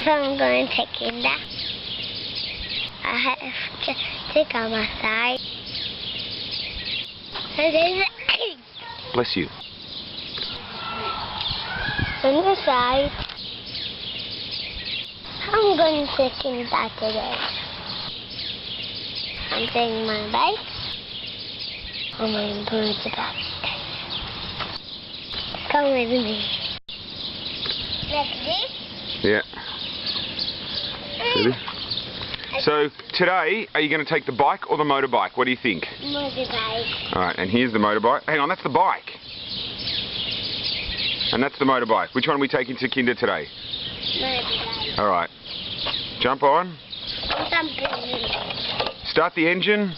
So I'm going to kinder. I have to take on my side. And then Bless you. on the side. I'm going to kinder today. I'm taking my bike. I'm going to put the bike. Come with me. Like this? Yeah. Ready? So today, are you going to take the bike or the motorbike? What do you think? Motorbike. All right, and here's the motorbike. Hang on, that's the bike. And that's the motorbike. Which one are we taking to Kinder today? Motorbike. All right. Jump on. Something. Start the engine.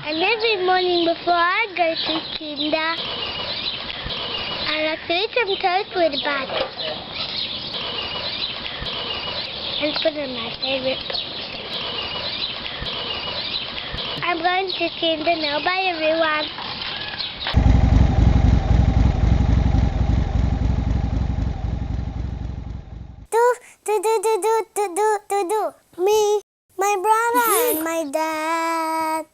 And every morning before I go to Kinder, I like to eat some toast with butter. And put in my favorite book. I'm going to Kinder now. Bye, everyone. Do. Me, my brother, and my dad.